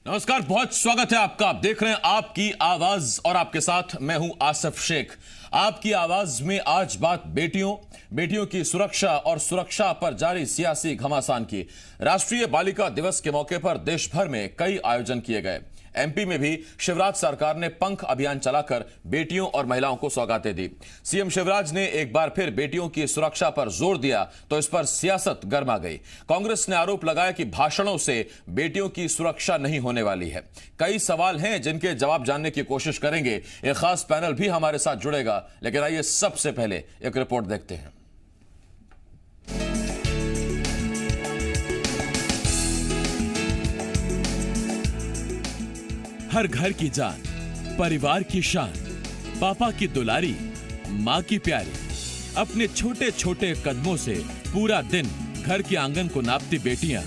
नमस्कार, बहुत स्वागत है आपका। आप देख रहे हैं आपकी आवाज और आपके साथ मैं हूं आसिफ शेख। आपकी आवाज में आज बात बेटियों की सुरक्षा और सुरक्षा पर जारी सियासी घमासान की। राष्ट्रीय बालिका दिवस के मौके पर देश भर में कई आयोजन किए गए। एमपी में भी शिवराज सरकार ने पंख अभियान चलाकर बेटियों और महिलाओं को सौगातें दी। सीएम शिवराज ने एक बार फिर बेटियों की सुरक्षा पर जोर दिया तो इस पर सियासत गर्मा गई। कांग्रेस ने आरोप लगाया कि भाषणों से बेटियों की सुरक्षा नहीं होने वाली है। कई सवाल हैं जिनके जवाब जानने की कोशिश करेंगे। एक खास पैनल भी हमारे साथ जुड़ेगा, लेकिन आइए सबसे पहले एक रिपोर्ट देखते हैं। हर घर की जान, परिवार की शान, पापा की दुलारी, माँ की प्यारी, अपने छोटे छोटे कदमों से पूरा दिन घर के आंगन को नापती बेटियां।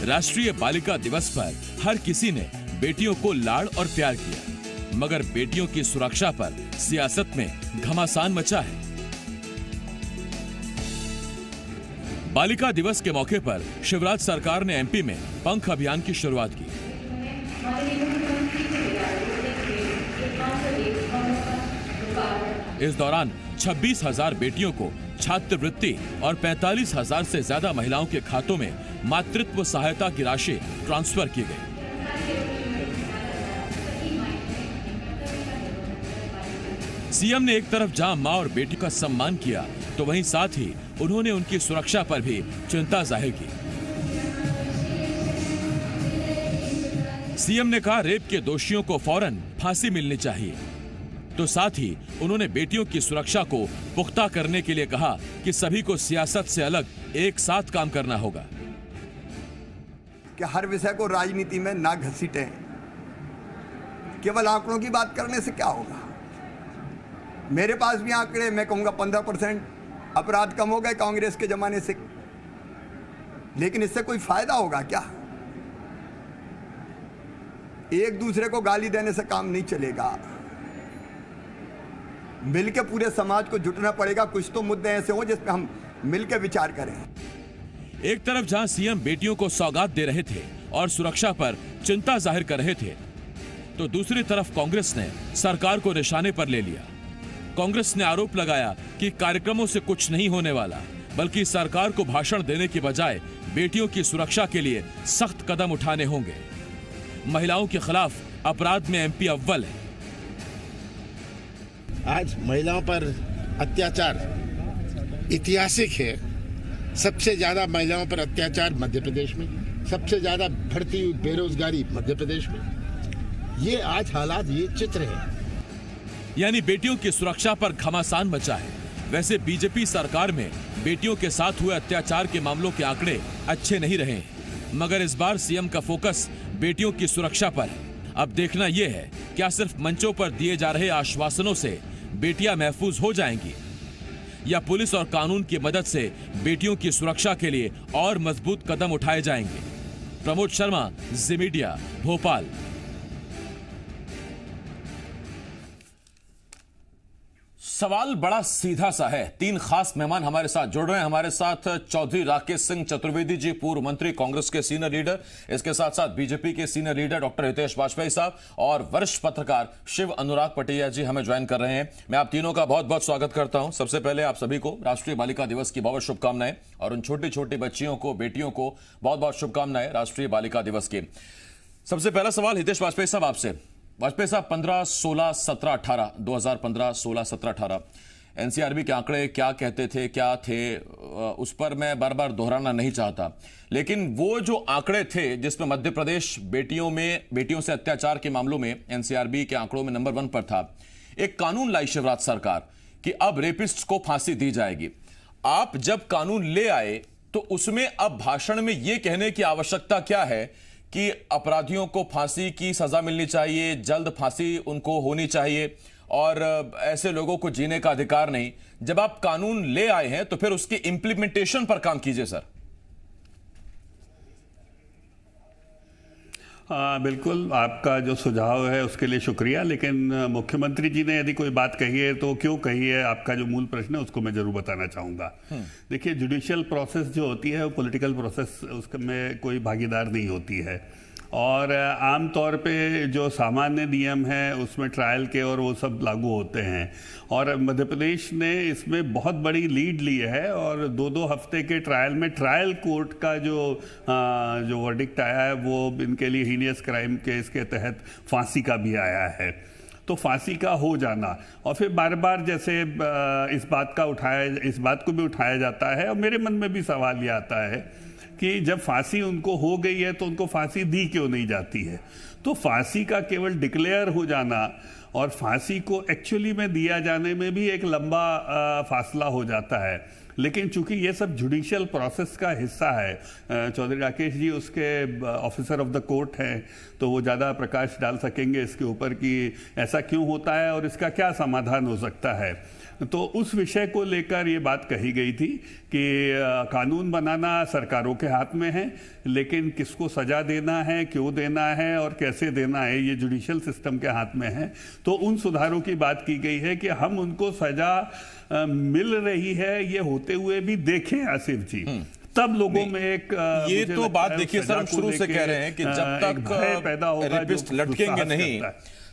राष्ट्रीय बालिका दिवस पर हर किसी ने बेटियों को लाड़ और प्यार किया, मगर बेटियों की सुरक्षा पर सियासत में घमासान मचा है। बालिका दिवस के मौके पर शिवराज सरकार ने एमपी में पंख अभियान की शुरुआत की। इस दौरान 26,000 बेटियों को छात्रवृत्ति और 45,000 से ज्यादा महिलाओं के खातों में मातृत्व सहायता की राशि ट्रांसफर की गई। सीएम ने एक तरफ जहां मां और बेटी का सम्मान किया, तो वहीं साथ ही उन्होंने उनकी सुरक्षा पर भी चिंता जाहिर की। सीएम ने कहा रेप के दोषियों को फौरन फांसी मिलनी चाहिए, तो साथ ही उन्होंने बेटियों की सुरक्षा को पुख्ता करने के लिए कहा कि सभी को सियासत से अलग एक साथ काम करना होगा। कि हर विषय को राजनीति में ना घसीटें। केवल आंकड़ों की बात करने से क्या होगा? मेरे पास भी आंकड़े, मैं कहूंगा 15% अपराध कम हो गए कांग्रेस के जमाने से, लेकिन इससे कोई फायदा होगा क्या? एक दूसरे को गाली देने से काम नहीं चलेगा। मिलकर पूरे समाज को जुटना पड़ेगा। कुछ तो मुद्दे ऐसे हो जिस पे हम मिलकर विचार करें। एक तरफ जहां सीएम बेटियों को सौगात दे रहे थे और सुरक्षा पर चिंता जाहिर कर रहे थे, तो दूसरी तरफ कांग्रेस ने सरकार को निशाने पर ले लिया। कांग्रेस ने आरोप लगाया कि कार्यक्रमों से कुछ नहीं होने वाला, बल्कि सरकार को भाषण देने के बजाय बेटियों की सुरक्षा के लिए सख्त कदम उठाने होंगे। महिलाओं के खिलाफ अपराध में एमपी अव्वल है। आज महिलाओं पर अत्याचार ऐतिहासिक है। सबसे ज्यादा महिलाओं पर अत्याचार मध्य प्रदेश में, सबसे ज्यादा बढ़ती हुई बेरोजगारी मध्य प्रदेश में। ये आज हालात, ये चित्र है। यानी बेटियों की सुरक्षा पर घमासान मचा है। वैसे बीजेपी सरकार में बेटियों के साथ हुए अत्याचार के मामलों के आंकड़े अच्छे नहीं रहे हैं, मगर इस बार सीएम का फोकस बेटियों की सुरक्षा पर है। अब देखना यह है क्या सिर्फ मंचों पर दिए जा रहे आश्वासनों से बेटियां महफूज हो जाएंगी, या पुलिस और कानून की मदद से बेटियों की सुरक्षा के लिए और मजबूत कदम उठाए जाएंगे। प्रमोद शर्मा, जी मीडिया, भोपाल। सवाल बड़ा सीधा सा है। तीन खास मेहमान हमारे साथ जुड़ रहे हैं। हमारे साथ चौधरी राकेश सिंह चतुर्वेदी जी, पूर्व मंत्री, कांग्रेस के सीनियर लीडर। इसके साथ साथ बीजेपी के senior leader doctor Hitesh Vajpayee साहब और वरिष्ठ पत्रकार शिव अनुराग पटिया जी हमें ज्वाइन कर रहे हैं। मैं आप तीनों का बहुत बहुत स्वागत करता हूं। सबसे पहले आप सभी को राष्ट्रीय बालिका दिवस की बहुत शुभकामनाएं, और उन छोटी छोटी बच्चियों को, बेटियों को बहुत बहुत शुभकामनाएं राष्ट्रीय बालिका दिवस की। सबसे पहला सवाल हितेश वाजपेयी साहब आपसे। वाजपेयी साहब, 15, 16, 17, 18, 2015, 16, 17, 18 एनसीआरबी के आंकड़े क्या कहते थे, क्या थे, उस पर मैं बार बार दोहराना नहीं चाहता, लेकिन वो जो आंकड़े थे जिसमें मध्य प्रदेश बेटियों से अत्याचार के मामलों में एनसीआरबी के आंकड़ों में नंबर 1 पर था। एक कानून लाई शिवराज सरकार कि अब रेपिस्ट्स को फांसी दी जाएगी। आप जब कानून ले आए तो उसमें अब भाषण में यह कहने की आवश्यकता क्या है कि अपराधियों को फांसी की सजा मिलनी चाहिए, जल्द फांसी उनको होनी चाहिए, और ऐसे लोगों को जीने का अधिकार नहीं। जब आप कानून ले आए हैं तो फिर उसकी इंप्लीमेंटेशन पर काम कीजिए सर। बिल्कुल, आपका जो सुझाव है उसके लिए शुक्रिया, लेकिन मुख्यमंत्री जी ने यदि कोई बात कही है तो क्यों कही है, आपका जो मूल प्रश्न है उसको मैं जरूर बताना चाहूँगा। देखिए, जुडिशियल प्रोसेस जो होती है वो पॉलिटिकल प्रोसेस, उसमें कोई भागीदार नहीं होती है। और आम तौर पे जो सामान्य नियम है उसमें ट्रायल के और वो सब लागू होते हैं, और मध्य प्रदेश ने इसमें बहुत बड़ी लीड ली है और 2-2 हफ्ते के ट्रायल में ट्रायल कोर्ट का जो वर्डिक्ट आया है वो इनके लिए हीनियस क्राइम केस के तहत फांसी का भी आया है। तो फांसी का हो जाना और फिर बार बार जैसे इस बात को भी उठाया जाता है, और मेरे मन में भी सवाल ये आता है कि जब फांसी उनको हो गई है तो उनको फांसी दी क्यों नहीं जाती है। तो फांसी का केवल डिक्लेयर हो जाना और फांसी को एक्चुअली में दिया जाने में भी एक लंबा फासला हो जाता है। लेकिन चूंकि ये सब जुडिशियल प्रोसेस का हिस्सा है, चौधरी राकेश जी उसके ऑफिसर ऑफ द कोर्ट हैं, तो वो ज़्यादा प्रकाश डाल सकेंगे इसके ऊपर कि ऐसा क्यों होता है और इसका क्या समाधान हो सकता है। तो उस विषय को लेकर ये बात कही गई थी कि कानून बनाना सरकारों के हाथ में है, लेकिन किसको सजा देना है, क्यों देना है और कैसे देना है ये जुडिशियल सिस्टम के हाथ में है। तो उन सुधारों की बात की गई है कि हम उनको सजा मिल रही है ये होते हुए भी देखें आसिफ जी, तब लोगों में एक ये तो बात देखिए सर, हम शुरू से कह रहे हैं कि जब तक रेपिस्ट लटकेंगे नहीं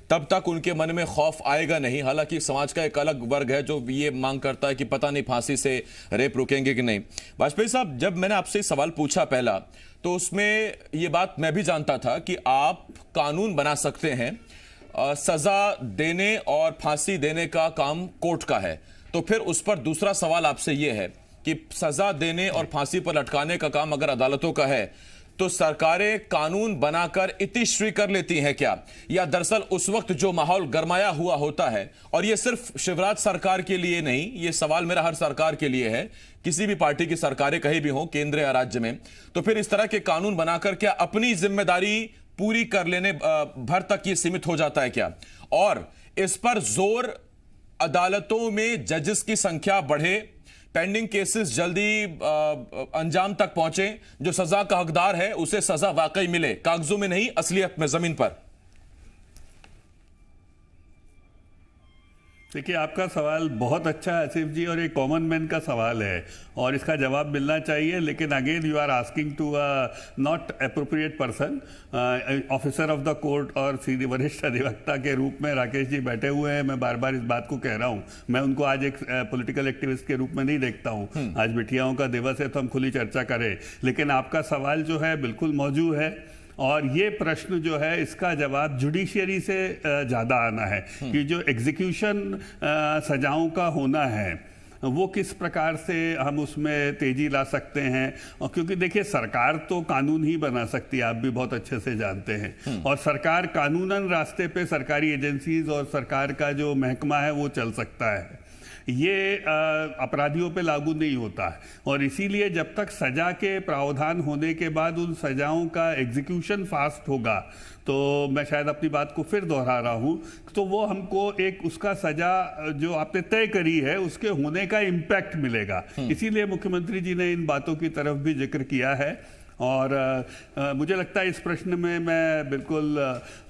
तब तक उनके मन में खौफ आएगा नहीं। हालांकि समाज का एक अलग वर्ग है जो ये मांग करता है कि पता नहीं फांसी से रेप रुकेंगे कि नहीं। वाजपेयी साहब, जब मैंने आपसे सवाल पूछा पहला तो उसमें ये बात मैं भी जानता था कि आप कानून बना सकते हैं, सजा देने और फांसी देने का काम कोर्ट का है। तो फिर उस पर दूसरा सवाल आपसे यह है कि सजा देने और फांसी पर लटकाने का काम अगर अदालतों का है तो सरकारें कानून बनाकर इतिश्री कर लेती हैं क्या, या दरअसल उस वक्त जो माहौल गरमाया हुआ होता है, और ये सिर्फ शिवराज सरकार के लिए नहीं, ये सवाल मेरा हर सरकार के लिए है, किसी भी पार्टी की सरकारें कहीं भी हो, केंद्र या राज्य में, तो फिर इस तरह के कानून बनाकर क्या अपनी जिम्मेदारी पूरी कर लेने भर तक ये सीमित हो जाता है क्या? और इस पर जोर अदालतों में जजेस की संख्या बढ़े, पेंडिंग केसेस जल्दी अंजाम तक पहुंचे, जो सजा का हकदार है उसे सजा वाकई मिले, कागजों में नहीं असलियत में, जमीन पर। देखिए, आपका सवाल बहुत अच्छा है आसिफ जी, और एक कॉमन मैन का सवाल है और इसका जवाब मिलना चाहिए। लेकिन again you are asking to not appropriate person. Officer of the court और सीधे वरिष्ठ अधिवक्ता के रूप में राकेश जी बैठे हुए हैं। मैं बार बार इस बात को कह रहा हूं, मैं उनको आज एक पॉलिटिकल एक्टिविस्ट के रूप में नहीं देखता हूं। आज बिटियाओं का दिवस है तो हम खुली चर्चा करें, लेकिन आपका सवाल जो है बिल्कुल मौजूद है और ये प्रश्न जो है इसका जवाब जुडिशियरी से ज़्यादा आना है कि जो एग्जीक्यूशन सजाओं का होना है वो किस प्रकार से हम उसमें तेजी ला सकते हैं। और क्योंकि देखिए, सरकार तो कानून ही बना सकती है, आप भी बहुत अच्छे से जानते हैं, और सरकार कानूनन रास्ते पे सरकारी एजेंसीज और सरकार का जो महकमा है वो चल सकता है। ये अपराधियों पे लागू नहीं होता है, और इसीलिए जब तक सजा के प्रावधान होने के बाद उन सजाओं का एग्जीक्यूशन फास्ट होगा, तो मैं शायद अपनी बात को फिर दोहरा रहा हूँ, तो वो हमको एक उसका सजा जो आपने तय करी है उसके होने का इम्पैक्ट मिलेगा। इसीलिए मुख्यमंत्री जी ने इन बातों की तरफ भी जिक्र किया है। और मुझे लगता है इस प्रश्न में मैं बिल्कुल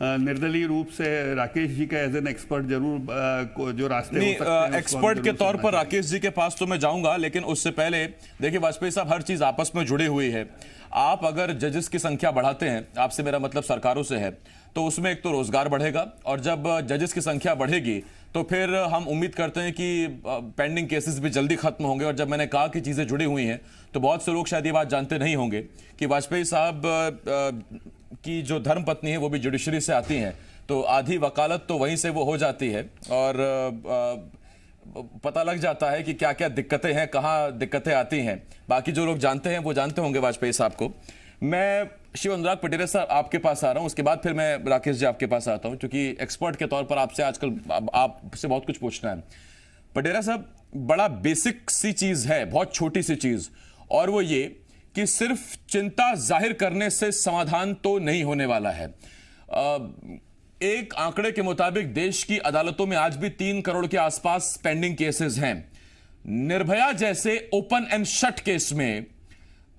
निर्दलीय रूप से राकेश जी का एज एन एक्सपर्ट जरूर जो रास्ते हो सकते हैं एक्सपर्ट के तौर पर राकेश जी के पास तो मैं जाऊंगा, लेकिन उससे पहले देखिए वाजपेयी साहब, हर चीज आपस में जुड़ी हुई है। आप अगर जजेस की संख्या बढ़ाते हैं, आपसे मेरा मतलब सरकारों से है, तो उसमें एक तो रोजगार बढ़ेगा, और जब जजेस की संख्या बढ़ेगी तो फिर हम उम्मीद करते हैं कि पेंडिंग केसेस भी जल्दी खत्म होंगे। और जब मैंने कहा कि चीजें जुड़ी हुई हैं, तो बहुत से लोग शायद ये बात जानते नहीं होंगे कि वाजपेयी साहब की जो धर्मपत्नी है वो भी जुडिशरी से आती हैं, तो आधी वकालत तो वहीं से वो हो जाती है, और पता लग जाता है कि क्या क्या दिक्कतें हैं, कहाँ दिक्कतें आती हैं। बाकी जो लोग जानते हैं वो जानते होंगे वाजपेयी साहब को। मैं शिव अनुराग पटेरा साहब आपके पास आ रहा हूं, उसके बाद फिर मैं राकेश जी आपके पास आता हूं, क्योंकि एक्सपर्ट के तौर पर आपसे आजकल आपसे बहुत कुछ पूछना है। पटेरा साहब, बड़ा बेसिक सी चीज है, बहुत छोटी सी चीज, और वो ये कि सिर्फ चिंता जाहिर करने से समाधान तो नहीं होने वाला है। एक आंकड़े के मुताबिक देश की अदालतों में आज भी 3 करोड़ के आसपास पेंडिंग केसेस हैं। निर्भया जैसे ओपन एंड शट केस में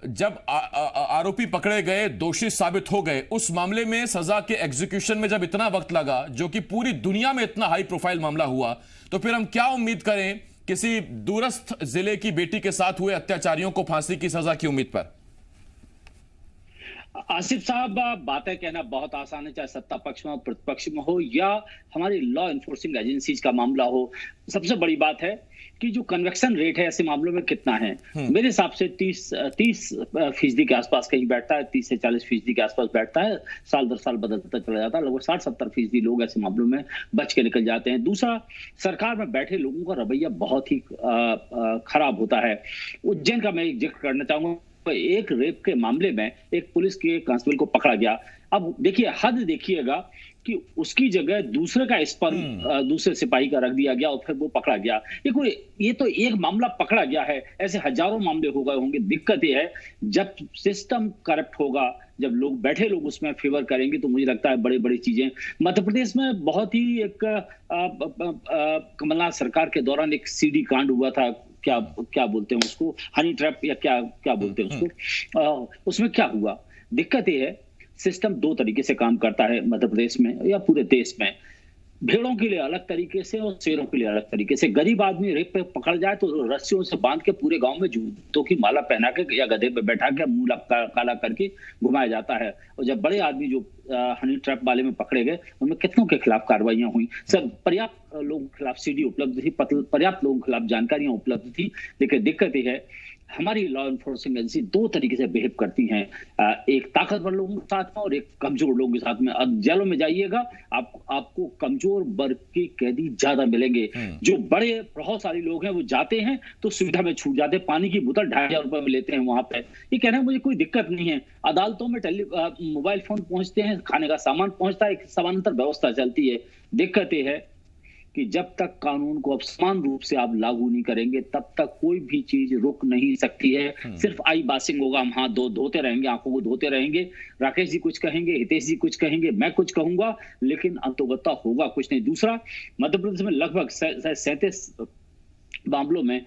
जब आरोपी पकड़े गए, दोषी साबित हो गए, उस मामले में सजा के एग्जीक्यूशन में जब इतना वक्त लगा, जो कि पूरी दुनिया में इतना हाई प्रोफाइल मामला हुआ, तो फिर हम क्या उम्मीद करें किसी दूरस्थ जिले की बेटी के साथ हुए अत्याचारियों को फांसी की सजा की उम्मीद पर? आसिफ साहब, बातें कहना बहुत आसान है, चाहे सत्ता पक्ष में हो, प्रतिपक्ष में हो, या हमारी लॉ इन्फोर्सिंग एजेंसीज का मामला हो। सबसे बड़ी बात है कि जो कन्वेक्शन रेट है ऐसे मामलों में कितना है। मेरे हिसाब से 30% के आसपास कहीं बैठता है, 30 से 40% के आसपास बैठता है। साल दर साल बदलता चला जाता है। लगभग 60-70% लोग ऐसे मामलों में बच के निकल जाते हैं। दूसरा, सरकार में बैठे लोगों का रवैया बहुत ही खराब होता है। उज्जैन का मैं एक जिक्र करना चाहूंगा। एक रेप के मामले में एक पुलिस के कांस्टेबल को पकड़ा गया। अब देखिए, हद देखिएगा कि उसकी जगह दूसरे का स्पर्म दूसरे सिपाही का रख दिया गया और फिर वो पकड़ा गया। ये तो एक मामला पकड़ा गया है, ऐसे हजारों मामले हो गए होंगे। दिक्कत ये है, जब सिस्टम करप्ट होगा, जब लोग बैठे लोग उसमें फेवर करेंगे, तो मुझे लगता है बड़ी बड़ी चीजें। मध्य प्रदेश में बहुत ही एक कमलनाथ सरकार के दौरान एक सीडी कांड हुआ था। क्या बोलते हैं उसको, हनी ट्रैप या क्या बोलते हैं उसको। उसमें क्या हुआ, दिक्कत ये है सिस्टम दो तरीके से काम करता है मध्य प्रदेश में या पूरे देश में। भेड़ों के लिए अलग तरीके से और शेरों के लिए अलग तरीके से। गरीब आदमी रेप पे पकड़ जाए तो रस्सियों से बांध के पूरे गांव में जूतों की माला पहना के या गधे पे बैठा के मुंह काला करके घुमाया जाता है। और जब बड़े आदमी जो हनी ट्रैप वाले में पकड़े गए, उनमें कितनों के खिलाफ कार्रवाइयां हुई। सब पर्याप्त लोगों के खिलाफ सीडी उपलब्ध थी, पर्याप्त लोगों के खिलाफ जानकारियां उपलब्ध थी। लेकिन दिक्कत यह है, हमारी लॉ इन्फोर्सिंग एजेंसी दो तरीके से बिहेव करती हैं, एक ताकतवर लोगों के साथ में और एक कमजोर लोगों के साथ में। अब जेलों में जाइएगा, आपको कमजोर वर्ग के कैदी ज्यादा मिलेंगे। जो बड़े बहुत सारे लोग हैं वो जाते हैं तो सुविधा में छूट जाते हैं। पानी की बोतल 2,500 रुपए में लेते हैं वहां पे। ये कहना है मुझे कोई दिक्कत नहीं है। अदालतों में मोबाइल फोन पहुंचते हैं, खाने का सामान पहुंचता है, एक समानांतर व्यवस्था चलती है। दिक्कत ये है कि जब तक कानून को अब समान रूप से आप लागू नहीं करेंगे, तब तक कोई भी चीज रुक नहीं सकती है। सिर्फ आई बासिंग होगा, हम हाथ धोते रहेंगे, आंखों को धोते रहेंगे। राकेश जी कुछ कहेंगे, हितेश जी कुछ कहेंगे, मैं कुछ कहूंगा, लेकिन अंतोगत्ता होगा कुछ नहीं। दूसरा, मध्य प्रदेश में लगभग 37 मामलों में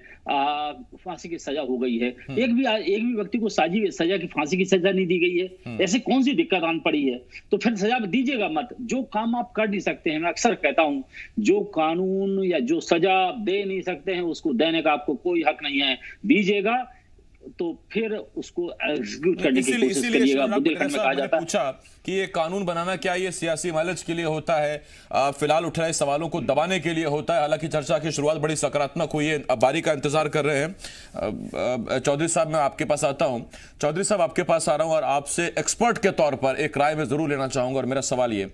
फांसी की सजा हो गई है। एक भी व्यक्ति को सजा की फांसी की सजा नहीं दी गई है। ऐसे कौन सी दिक्कत आन पड़ी है? तो फिर सजा दीजिएगा मत। जो काम आप कर नहीं सकते हैं, मैं अक्सर कहता हूं, जो कानून या जो सजा दे नहीं सकते हैं उसको देने का आपको कोई हक नहीं है। दीजिएगा तो फिर उसको एग्जीक्यूट करने की कोशिश करिएगा। बुंदेलखंड में कहा जाता है, पूछा कि ये कानून बनाना क्या ये सियासी माइलेज के लिए होता है, फिलहाल उठ रहे सवालों को दबाने के लिए होता है? हालांकि चर्चा की शुरुआत बड़ी सकारात्मक हुई है, अब बारी का इंतजार कर रहे हैं। चौधरी साहब, मैं आपके पास आता हूं। चौधरी साहब, आपके पास आ रहा हूं और आपसे एक्सपर्ट के तौर पर एक राय में जरूर लेना चाहूंगा। और मेरा सवाल ये,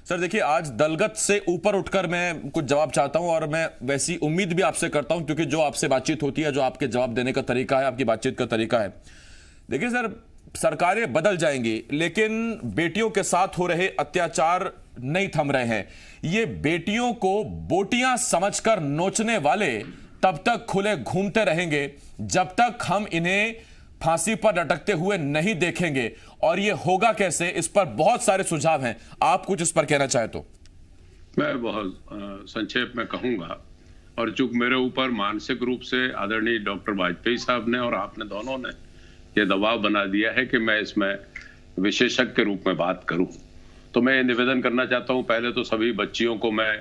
सर देखिए, आज दलगत से ऊपर उठकर मैं कुछ जवाब चाहता हूं और मैं वैसी उम्मीद भी आपसे करता हूं, क्योंकि जो आपसे बातचीत होती है, जो आपके जवाब देने का तरीका है, आपकी बातचीत का तरीका है। देखिए सर, सरकारें बदल जाएंगी लेकिन बेटियों के साथ हो रहे अत्याचार नहीं थम रहे हैं। ये बेटियों को बोटियां समझकर नोचने वाले तब तक खुले घूमते रहेंगे जब तक हम इन्हें फांसी पर लटकते हुए नहीं देखेंगे। और ये होगा कैसे, इस पर बहुत सारे सुझाव हैं। आप कुछ इस पर कहना चाहे तो। मैं बहुत संक्षेप में कहूंगा, और चूंकि मेरे ऊपर मानसिक रूप से आदरणीय डॉक्टर वाजपेयी साहब ने और आपने दोनों ने ये दबाव बना दिया है कि मैं इसमें विशेषज्ञ के रूप में बात करूं, तो मैं निवेदन करना चाहता हूं। पहले तो सभी बच्चियों को मैं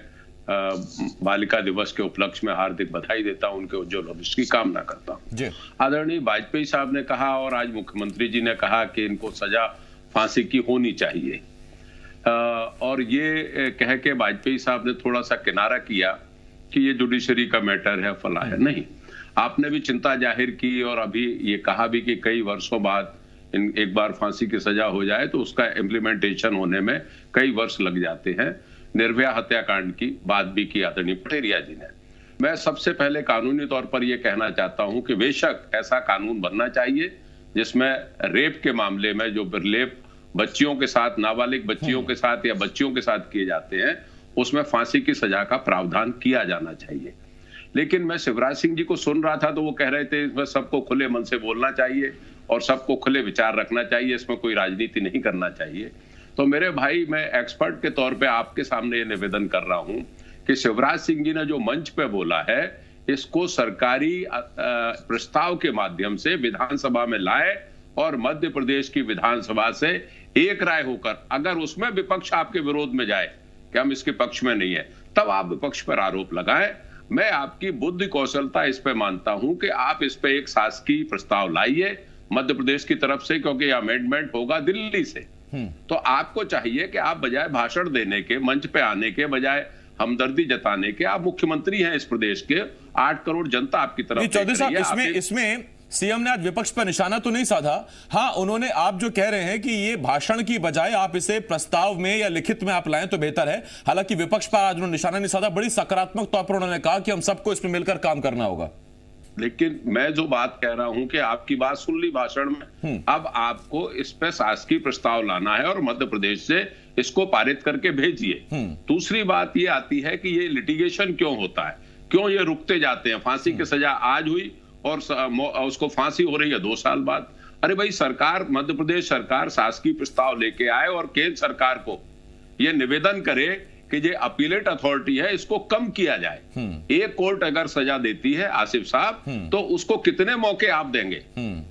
बालिका दिवस के उपलक्ष्य में हार्दिक बधाई देता हूं, उनके उज्जवल भविष्य की कामना करता हूं। आदरणीय वाजपेयी साहब ने कहा और आज मुख्यमंत्री जी ने कहा कि इनको सजा फांसी की होनी चाहिए, और ये कह के वाजपेयी साहब ने थोड़ा सा किनारा किया कि ये जुडिशरी का मैटर है, फला है। नहीं, आपने भी चिंता जाहिर की और अभी ये कहा भी कि कई वर्षों बाद एक बार फांसी की सजा हो जाए तो उसका इम्प्लीमेंटेशन होने में कई वर्ष लग जाते हैं। निर्भया हत्याकांड की बात भी की आदरणीय पटेरिया जी ने। मैं सबसे पहले कानूनी तौर पर यह कहना चाहता हूं कि बेशक ऐसा कानून बनना चाहिए जिसमें रेप के मामले में जो रेप बच्चियों के साथ, नाबालिग बच्चियों के साथ या बच्चियों के साथ किए जाते हैं, उसमें फांसी की सजा का प्रावधान किया जाना चाहिए। लेकिन मैं शिवराज सिंह जी को सुन रहा था तो वो कह रहे थे इसमें सबको खुले मन से बोलना चाहिए और सबको खुले विचार रखना चाहिए, इसमें कोई राजनीति नहीं करना चाहिए। तो मेरे भाई, मैं एक्सपर्ट के तौर पे आपके सामने ये निवेदन कर रहा हूं कि शिवराज सिंह जी ने जो मंच पे बोला है, इसको सरकारी प्रस्ताव के माध्यम से विधानसभा में लाए और मध्य प्रदेश की विधानसभा से एक राय होकर, अगर उसमें विपक्ष आपके विरोध में जाए कि हम इसके पक्ष में नहीं है, तब आप विपक्ष पर आरोप लगाएं। मैं आपकी बुद्धि कौशलता इस पे मानता हूं कि आप इस पे एक शासकीय प्रस्ताव लाइए, मध्य प्रदेश की तरफ से, क्योंकि अमेंडमेंट होगा दिल्ली से। तो आपको चाहिए कि आप बजाय भाषण देने के, मंच पे आने के, बजाय हमदर्दी जताने के, आप मुख्यमंत्री हैं इस प्रदेश के, 8 करोड़ जनता आपकी तरफ चौधरी साहब, इसमें सीएम ने आज विपक्ष पर निशाना तो नहीं साधा। हाँ, उन्होंने, आप जो कह रहे हैं कि ये भाषण की बजाय आप इसे प्रस्ताव में या लिखित में आप लाएं तो बेहतर है। हालांकि विपक्ष पर आज उन्होंने निशाना नहीं साधा, बड़ी सकारात्मक तौर पर उन्होंने कहा कि हम सबको इसमें मिलकर काम करना होगा। लेकिन मैं जो बात कह रहा हूं कि आपकी बात सुन ली भाषण में, अब आपको इस पे शासकीय प्रस्ताव लाना है और मध्य प्रदेश से इसको पारित करके भेजिए। दूसरी बात ये आती है कि ये लिटिगेशन क्यों होता है, क्यों ये रुकते जाते हैं। फांसी की सजा आज हुई और उसको फांसी हो रही है 2 साल बाद। अरे भाई, सरकार, मध्य प्रदेश सरकार शासकीय प्रस्ताव लेके आए और केंद्र सरकार को ये निवेदन करे कि ये अपीलेट अथॉरिटी है, इसको कम किया जाए। एक कोर्ट अगर सजा देती है आसिफ साहब, तो उसको कितने मौके आप देंगे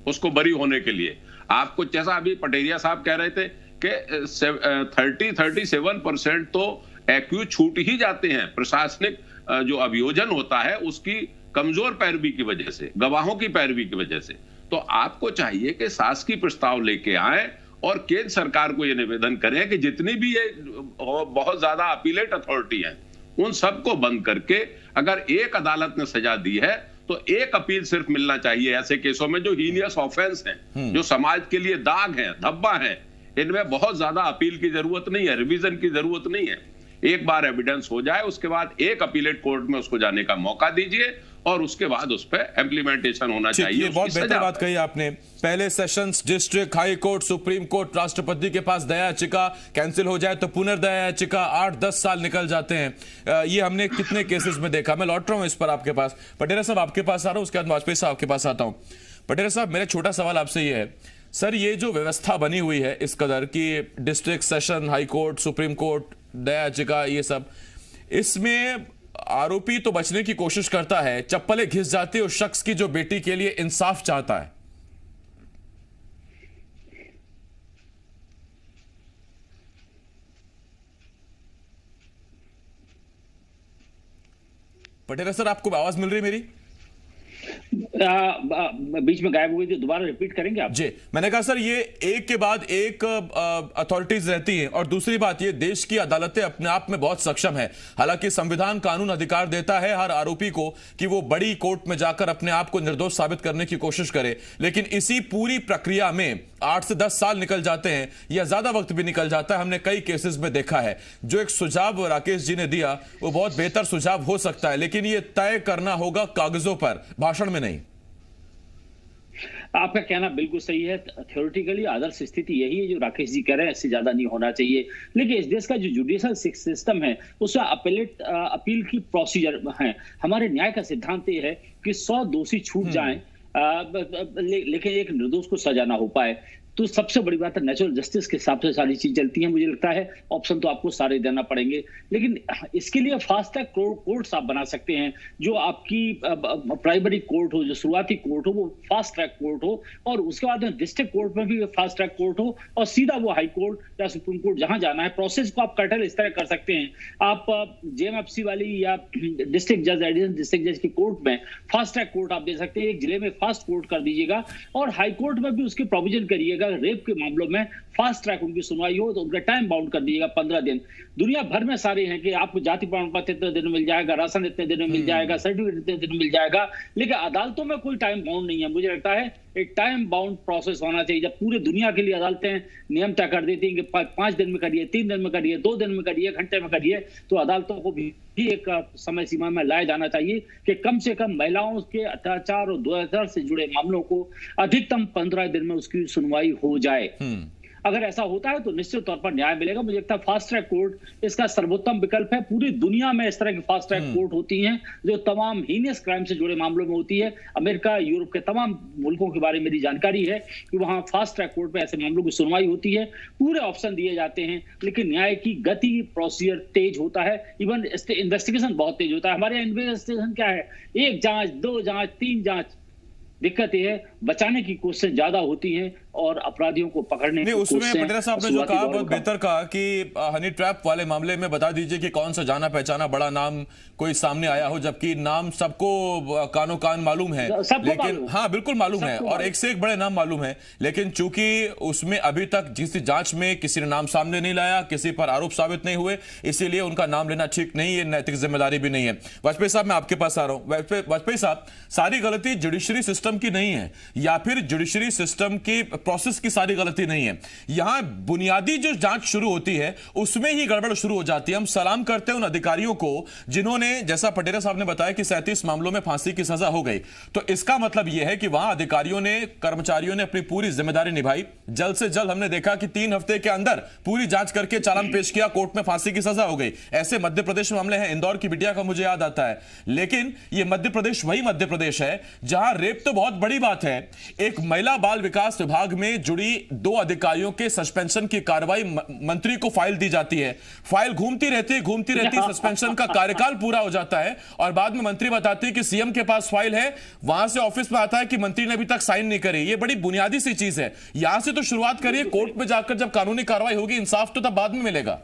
उसको बरी होने के लिए? आपको, जैसा अभी पटेरिया साहब कह रहे थे कि 37% तो एक्यूज छूट ही जाते हैं प्रशासनिक जो अभियोजन होता है उसकी कमजोर पैरवी की वजह से, गवाहों की पैरवी की वजह से। तो आपको चाहिए कि शासकीय प्रस्ताव लेके आए और केंद्र सरकार को यह निवेदन करें कि जितनी भी ये बहुत ज्यादा अपीलेट अथॉरिटी है उन सबको बंद करके, अगर एक अदालत ने सजा दी है तो एक अपील सिर्फ मिलना चाहिए ऐसे केसों में जो हीनियस ऑफेंस हैं, जो समाज के लिए दाग है, धब्बा है। इनमें बहुत ज्यादा अपील की जरूरत नहीं है, रिवीजन की जरूरत नहीं है। एक बार एविडेंस हो जाए, उसके बाद एक अपीलेट कोर्ट में उसको जाने का मौका दीजिए और उसके बाद उस पर इम्प्लीमेंटेशन होना चाहिए। ये बहुत बेहतर बात कही आपने। पहले sessions, district, high court, supreme court, राष्ट्रपति के पास दया याचिका कैंसिल हो जाए तो पुनर्दया याचिका, 8-10 साल निकल जाते हैं। ये हमने कितने केसेस में देखा। मैं लौट रहा हूं इस पर आपके पास। पटेरा साहब आपके पास आ रहा हूं, उसके बाद वाजपेयी साहब आपके पास आता हूं। पटेरा साहब, मेरा छोटा सवाल आपसे ये है, सर, ये जो व्यवस्था बनी हुई है इस कदर की, district, session, high court, supreme court, दया याचिका, ये सब, इसमें आरोपी तो बचने की कोशिश करता है, चप्पलें घिस जाती है उस शख्स की जो बेटी के लिए इंसाफ चाहता है। पटेरा सर, आपको आवाज मिल रही मेरी? बीच में गायब हुई थी, दोबारा रिपीट करेंगे आप? जी, मैंने कहा सर, ये एक के बाद एक अथॉरिटीज रहती हैं और दूसरी बात, ये देश की अदालतें अपने आप में बहुत सक्षम है। हालांकि संविधान, कानून अधिकार देता है हर आरोपी को कि वो बड़ी कोर्ट में जाकर अपने आप को निर्दोष साबित करने की कोशिश करे, लेकिन इसी पूरी प्रक्रिया में 8 से 10 साल निकल जाते हैं या ज्यादा वक्त भी निकल जाता है। हमने कई केसेस में देखा है। जो एक सुझाव राकेश जी ने दिया वो बहुत बेहतर सुझाव हो सकता है, लेकिन ये तय करना होगा कागजों पर, भाषण में नहीं। आपका कहना बिल्कुल सही है। थ्योरेटिकली आदर्श स्थिति यही है जो राकेश जी कह रहे हैं, इससे ज्यादा नहीं होना चाहिए। लेकिन इस देश का जो जुडिशियल सिस्टम है उसमें अपील की प्रोसीजर है। हमारे न्याय का सिद्धांत ये है कि 100 दोषी छूट जाएं, लेकिन एक निर्दोष को सजा ना हो पाए। तो सबसे बड़ी बात है, नेचुरल जस्टिस के हिसाब से सारी चीज चलती है। मुझे लगता है ऑप्शन तो आपको सारे देना पड़ेंगे, लेकिन इसके लिए फास्ट ट्रैक कोर्ट्स आप बना सकते हैं। जो आपकी प्राइमरी कोर्ट हो, जो शुरुआती कोर्ट हो, वो फास्ट ट्रैक कोर्ट हो, और उसके बाद में डिस्ट्रिक्ट कोर्ट में भी फास्ट ट्रैक कोर्ट हो, और सीधा वो हाई कोर्ट या सुप्रीम कोर्ट जहां जाना है। प्रोसेस को आप कर्टल इस तरह कर सकते हैं। आप जेएमएफसी वाली या डिस्ट्रिक्ट जज, एडिशनल डिस्ट्रिक्ट जज की कोर्ट में फास्ट ट्रैक कोर्ट आप दे सकते हैं। एक जिले में फास्ट कोर्ट कर दीजिएगा, और हाई कोर्ट में भी उसकी प्रोविजन करिएगा। रेप के मामलों में फास्ट ट्रैक उनकी सुनवाई हो तो उनका टाइम बाउंड कर दीजिएगा 15 दिन। दुनिया भर में सारे हैं कि आपको जाति प्रमाण पत्र इतने दिन में मिल जाएगा, राशन इतने दिन में मिल जाएगा, सर्टिफिकेट इतने दिन में मिल जाएगा, लेकिन अदालतों में कोई टाइम बाउंड नहीं है। मुझे लगता है एक टाइम बाउंड प्रोसेस होना चाहिए। जब पूरे दुनिया के लिए अदालतें नियम तय कर देती हैं कि 5 दिन में करिए, 3 दिन में करिए, 2 दिन में करिए, 1 घंटे में करिए, तो अदालतों को भी एक समय सीमा में लाया जाना चाहिए कि कम से कम महिलाओं के अत्याचार और दुर्व्यवहार से जुड़े मामलों को अधिकतम 15 दिन में उसकी सुनवाई हो जाए। अगर ऐसा होता है तो निश्चित तौर पर न्याय मिलेगा। मुझे लगता है फास्ट ट्रैक कोर्ट इसका सर्वोत्तम विकल्प है। पूरी दुनिया में इस तरह की फास्ट ट्रैक कोर्ट होती हैं जो तमाम हीनियस क्राइम से जुड़े मामलों में होती है। अमेरिका, यूरोप के तमाम मुल्कों के बारे में मेरी जानकारी है कि वहां फास्ट ट्रैक कोर्ट में ऐसे मामलों की सुनवाई होती है। पूरे ऑप्शन दिए जाते हैं, लेकिन न्याय की गति, प्रोसीजर तेज होता है। इवन इन्वेस्टिगेशन बहुत तेज होता है। हमारे यहाँ इन्वेस्टिगेशन क्या है, 1 जांच, 2 जांच, 3 जांच। दिक्कत यह है बचाने की कोशिशें ज्यादा होती हैं और अपराधियों को पकड़ने नहीं, की उसमें कोशिशें पटेल साहब ने जो शुरुआती कहा दौर बहुत में बेहतर कहा कि हनी ट्रैप वाले मामले में बता दीजिए कि कौन सा जाना पहचाना बड़ा नाम कोई सामने आया हो, जबकि नाम सबको कानो कान मालूम है, सबको लेकिन मालूम। हाँ बिल्कुल मालूम है सबको और मालूम। एक से एक बड़े नाम मालूम है, लेकिन चूंकि उसमें अभी तक जिस जांच में किसी ने नाम सामने नहीं लाया, किसी पर आरोप साबित नहीं हुए, इसीलिए उनका नाम लेना ठीक नहीं है, नैतिक जिम्मेदारी भी नहीं है। वाजपेयी साहब मैं आपके पास आ रहा हूं। वाजपेयी साहब, सारी गलती जुडिशरी सिस्टम की नहीं है या फिर जुडिशरी सिस्टम की प्रोसेस की सारी गलती नहीं है, यहां बुनियादी जो जांच शुरू होती है उसमें ही गड़बड़ शुरू हो जाती है। हम सलाम करते हैं उन अधिकारियों को जिन्होंने, जैसा पटेल साहब ने बताया कि 37 मामलों में फांसी की सजा हो गई, तो इसका मतलब यह है कि वहां अधिकारियों ने, कर्मचारियों ने अपनी पूरी जिम्मेदारी निभाई। जल्द से जल्द हमने देखा कि 3 हफ्ते के अंदर पूरी जांच करके चालान पेश किया, कोर्ट में फांसी की सजा हो गई। ऐसे मध्य प्रदेश में मामले हैं, इंदौर की बिटिया का मुझे याद आता है। लेकिन यह मध्य प्रदेश वही मध्य प्रदेश है जहां रेप तो बहुत बड़ी बात है, एक महिला बाल विकास विभाग में जुड़ी 2 अधिकारियों के सस्पेंशन की कार्रवाई मंत्री को फाइल दी जाती है, फाइल घूमती रहती है, सस्पेंशन का कार्यकाल पूरा हो जाता है और बाद में मंत्री बताती है कि सीएम के पास फाइल है, वहां से ऑफिस में आता है कि मंत्री ने अभी तक साइन नहीं करी। ये बड़ी बुनियादी सी चीज है, यहां से तो शुरुआत करिए, कोर्ट में जाकर जब कानूनी कार्रवाई होगी, इंसाफ तो तब बाद में मिलेगा।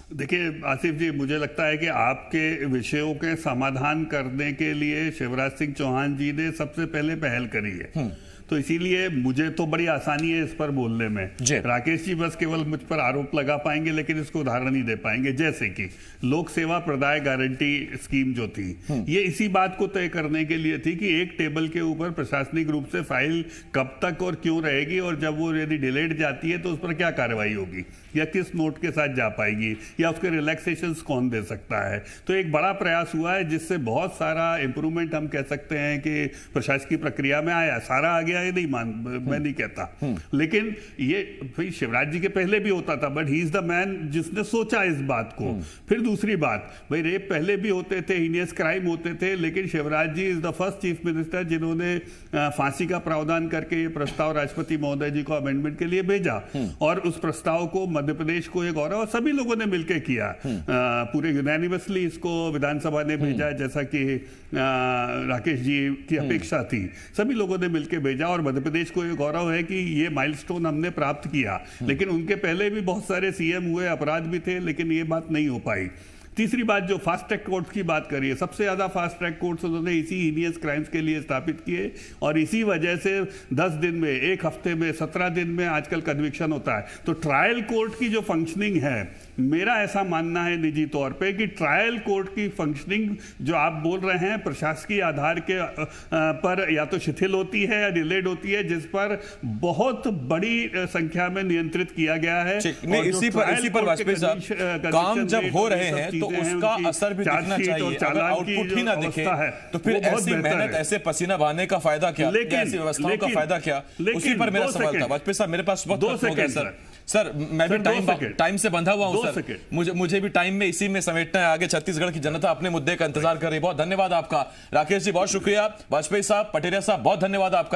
देखिए आसिफ जी, मुझे लगता है कि आपके विषयों के समाधान करने के लिए शिवराज सिंह चौहान जी ने सबसे पहले पहल करी है, तो इसीलिए मुझे तो बड़ी आसानी है इस पर बोलने में। राकेश जी बस केवल मुझ पर आरोप लगा पाएंगे लेकिन इसको उदाहरण नहीं दे पाएंगे। जैसे कि लोक सेवा प्रदाय गारंटी स्कीम जो थी, ये इसी बात को तय करने के लिए थी कि एक टेबल के ऊपर प्रशासनिक रूप से फाइल कब तक और क्यों रहेगी, और जब वो यदि डिलेड जाती है तो उस पर क्या कार्रवाई होगी या किस नोट के साथ जा पाएगी या उसके रिलैक्सेशन कौन दे सकता है। तो एक बड़ा प्रयास हुआ है जिससे बहुत सारा इंप्रूवमेंट हम कह सकते हैं कि प्रशासकीय प्रक्रिया में आया। सारा आ गया ये नहीं मैं नहीं कहता, लेकिन ये भाई शिवराज जी के पहले भी होता था, but he is the man जिसने सोचा इस बात को। फिर दूसरी बात, भाई रेप पहले भी होते थे, हीनियस क्राइम होते थे, लेकिन Shivraj ji is the first chief minister जिन्होंने फांसी का प्रावधान करके ये प्रस्ताव राष्ट्रपति महोदय जी को अमेंडमेंट के लिए भेजा और उस प्रस्ताव को मध्य प्रदेश को एक गौरव और सभी लोगों ने मिलकर किया, पूरे यूनानिमसली इसको विधानसभा ने भेजा जैसा कि राकेश जी की अपेक्षा थी, सभी लोगों ने मिलकर भेजा और मध्य प्रदेश को ये गौरव है कि ये माइलस्टोन हमने प्राप्त किया। लेकिन उनके पहले भी बहुत सारे सीएम हुए, अपराध भी थे, लेकिन ये बात नहीं हो पाई। तीसरी बात, जो फास्ट ट्रैक कोर्ट्स की बात करिए, सबसे ज्यादा फास्ट ट्रैक कोर्ट्स उन्होंने इसी हीनियस क्राइम्स के लिए स्थापित किए और इसी वजह से 10 दिन में, 1 हफ्ते में, 17 दिन में आजकल कन्विक्शन होता है। तो ट्रायल कोर्ट की जो फंक्शनिंग है, मेरा ऐसा मानना है निजी तौर पे कि ट्रायल कोर्ट की फंक्शनिंग जो आप बोल रहे हैं प्रशासकीय आधार के पर या तो शिथिल होती है या डिलेड होती है, जिस पर बहुत बड़ी संख्या में नियंत्रित किया गया है। इसी पर वाजपेयी साहब, काम जब हो रहे हैं तो उसका असर भी दिखना चाहिए। अगर आउटपुट ही ना दिखे तो फिर ऐसी मेहनत, ऐसे पसीना बहाने का फायदा क्या, ऐसी व्यवस्थाओं का फायदा क्या? उसी पर मेरा सवाल था वाजपेयी साहब। मेरे पास वक्त हो गया सर, मैं भी टाइम से बंधा हुआ हूं सर, मुझे भी टाइम में इसी में समेटना है। आगे छत्तीसगढ़ की जनता अपने मुद्दे का इंतजार कर रही है। बहुत धन्यवाद आपका राकेश जी, बहुत शुक्रिया। वाजपेयी साहब, पटेरिया साहब, बहुत धन्यवाद आपका।